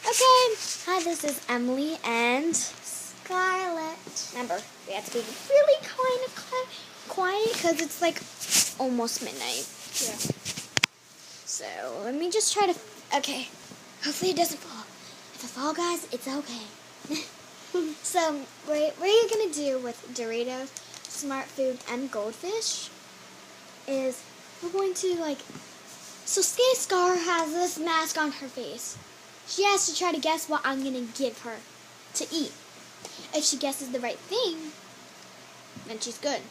Okay, hi, this is Emily and Scarlett. remember, we have to be really kind of quiet because it's like almost midnight. Yeah. So let me just try to, okay, hopefully it doesn't fall. If it falls, guys, it's okay. So what you're going to do with Doritos, Smart Food, and Goldfish is we're going to so Skate Scar has this mask on her face. She has to try to guess what I'm going to give her to eat. If she guesses the right thing, then she's good.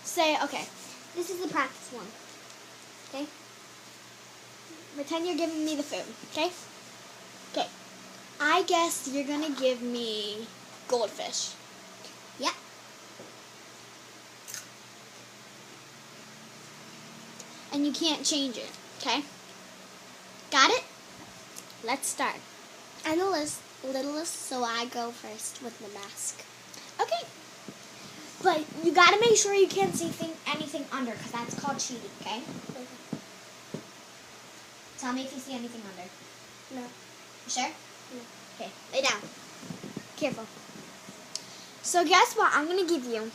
Say, okay, this is the practice one. Okay? Pretend you're giving me the food. Okay? Okay. I guess you're going to give me goldfish. Yep. And you can't change it. Okay? Got it? Let's start. I'm the littlest, so I go first with the mask. Okay. But you gotta make sure you can't see anything under, because that's called cheating, okay? Tell me if you see anything under. No. You sure? No. Okay, lay down. Careful. So guess what I'm gonna give you?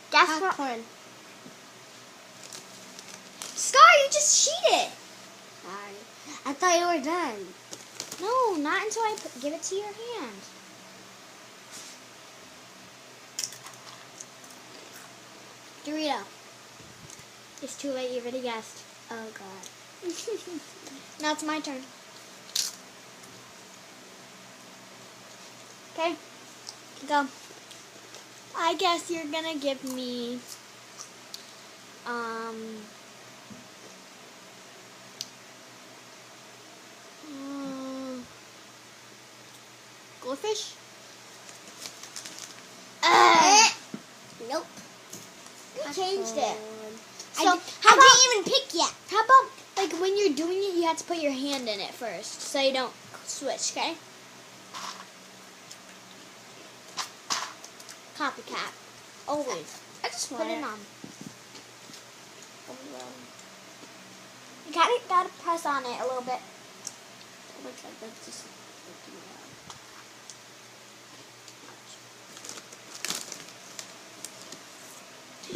Guess what? Popcorn. Scar, you just cheated. Sorry. I thought you were done. No, not until I give it to your hand. Dorito. It's too late, you already guessed. Oh, God. Now it's my turn. Okay, go. I guess you're gonna give me, goldfish? Nope. You changed it. So, So, I didn't even pick yet. How about, when you're doing it, you have to put your hand in it first, so you don't switch, okay? Copycat. Always. I just Put want it it on. You gotta press on it a little bit. Looks like that's just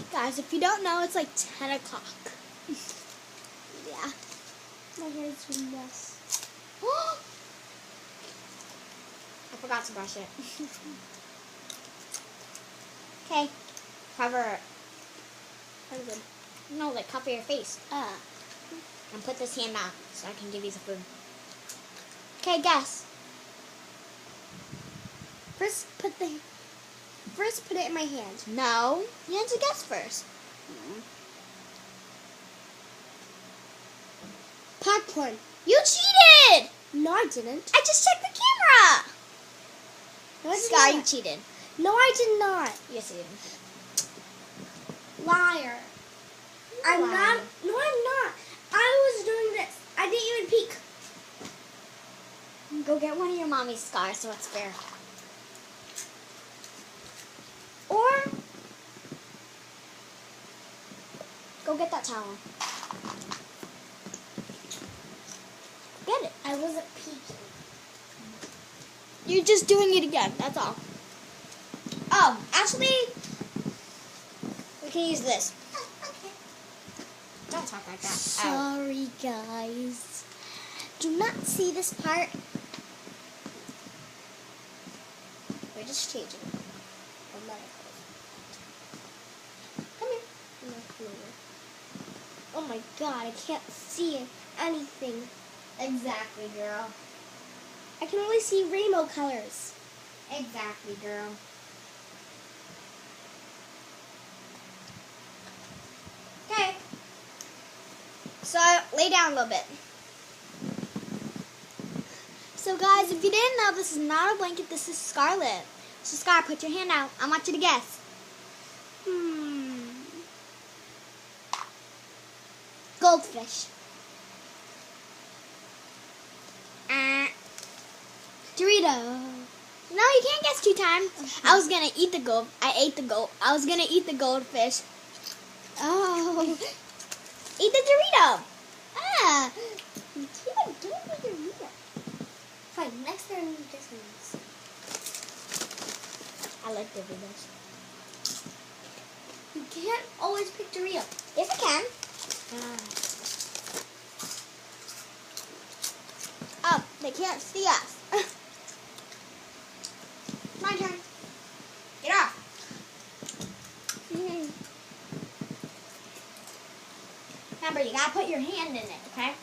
Guys, if you don't know, it's like 10 o'clock. yeah. My hair's a mess. I forgot to brush it. Okay. Cover it. No, cover your face. And put this hand out so I can give you the food. Okay, guess. First put it in my hand. No, you have to guess first. Popcorn. You cheated! No, I didn't. I just checked the camera. No, I did Sky, you not. cheated. No, I did not. Yes, you did. Liar. I'm Liar. not. No, I'm not. I was doing this. I didn't even peek. Go get one of your mommy's scars so it's fair. Or Go get that towel. Get it. I wasn't peeking. You're just doing it again. That's all. Oh, actually, we can use this. Okay. Don't talk like that. Sorry, guys. Do not see this part. We're just changing. Come here. No, come over. Oh my God, I can't see anything. Exactly, girl. I can only see rainbow colors. Exactly, girl. Okay. So, lay down a little bit. So, guys, if you didn't know, this is not a blanket. This is Scarlet. So, Scar, put your hand out. I want you to guess. Goldfish. Dorito. No, you can't guess 2 times. I was gonna eat the gold. I ate the gold. I was gonna eat the goldfish. Oh. Eat the Dorito. Ah! You can't do it with your Dorito. Fine, next turn, this one's. I like Doritos. You can't always pick Dorito. Yes, I can. Oh, they can't see us. My turn. Get off. Remember, you gotta put your hand in it, okay?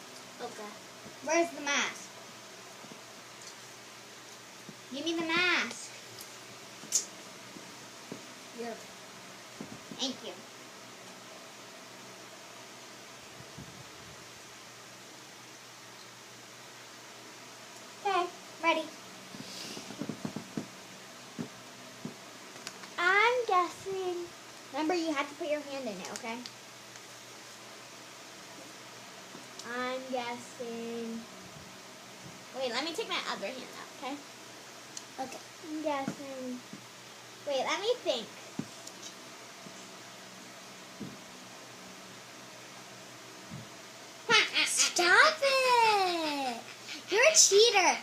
Okay. Where's the mask? Give me the mask. Here. Thank you. Okay, ready. I'm guessing. Remember, you have to put your hand in it, okay? I'm guessing. Wait, let me take my other hand out, okay? Okay. I'm guessing. Wait, let me think. Stop it! You're a cheater.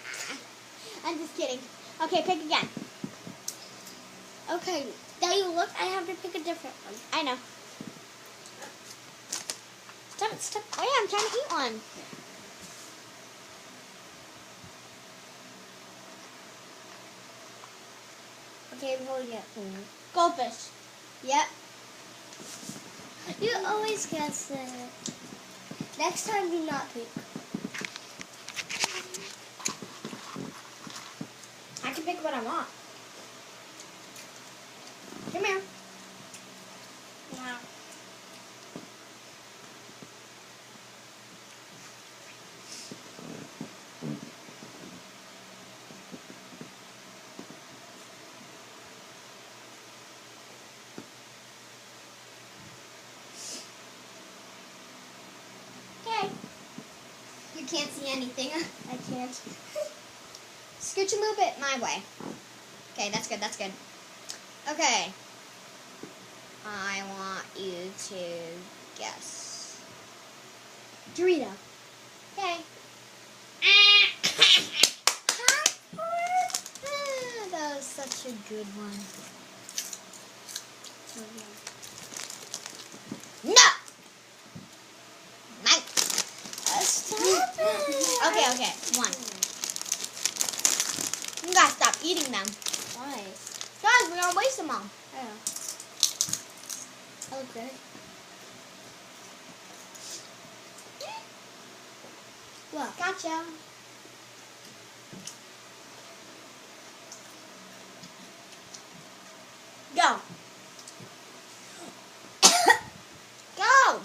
I'm just kidding. Okay, pick again. Okay, now you look, I have to pick a different one. I know. Stop. Oh yeah, I'm trying to eat one. Okay, I'm holding it. Goldfish. Yep. You always guess it. Next time, do not pick. I can pick what I want. Come here. Wow. Okay. You can't see anything. I can't. Scooch a little bit my way. Okay, that's good. Okay. I want you to guess. Dorito. Okay. That was such a good one. No! Mike. Stop it. Okay. One. You gotta stop eating them. Why? Guys, we're gonna waste them all. Okay. Well, Gotcha. Go. Go.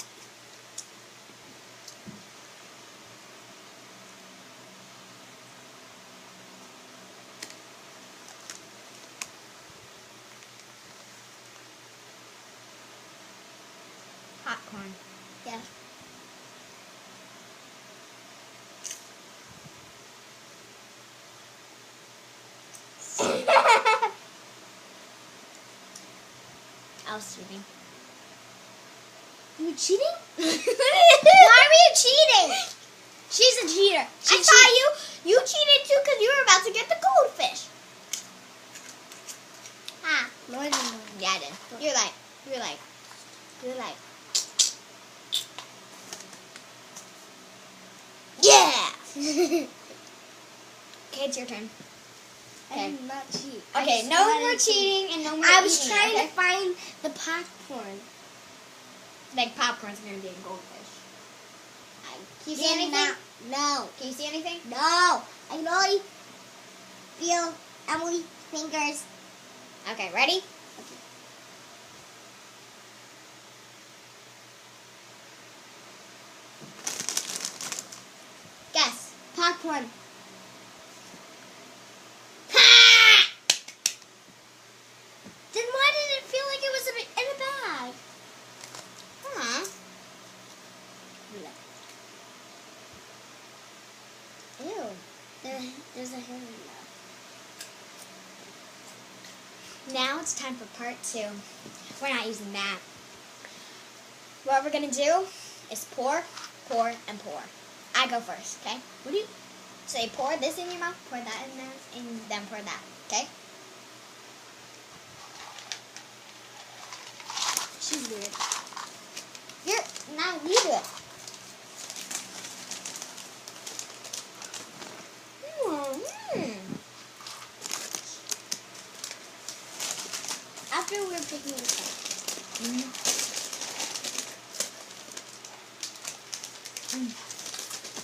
Popcorn. yeah. I was cheating. You cheating? Why were you cheating? She's a cheater. I saw you. You cheated too because you were about to get the goldfish. Ah. No, I didn't. Yeah, I did. You're like. Yeah. Okay, it's your turn. I did not cheat. Okay, no more cheating and no more I was eating, trying okay? to find the popcorn. Like popcorn's gonna be a goldfish. Can you see Did anything? not- No. Can you see anything? No. I can only feel Emily's fingers. Okay, ready? Guess. Popcorn. Then why did it feel like it was in a bag? Huh. Ew. There's a hair in there. Now it's time for part 2. We're not using that. What we're gonna do is pour, pour, and pour. I go first, okay? What do you? So you pour this in your mouth, pour that in there, and then pour that, okay? She's weird. Now you do it. After we're picking this up.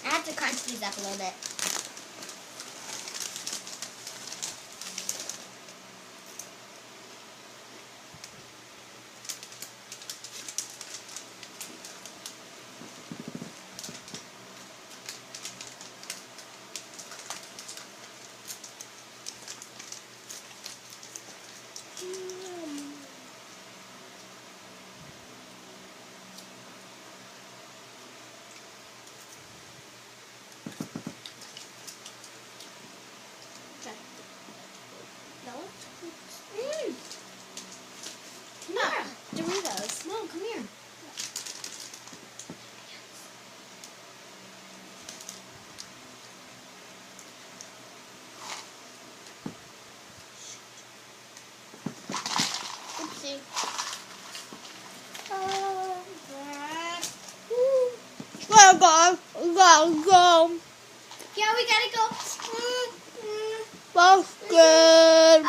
I have to crunch these up a little bit. No? Come here. Doritos. No, come here. Oopsie. Go. Yeah, we gotta go. That's good.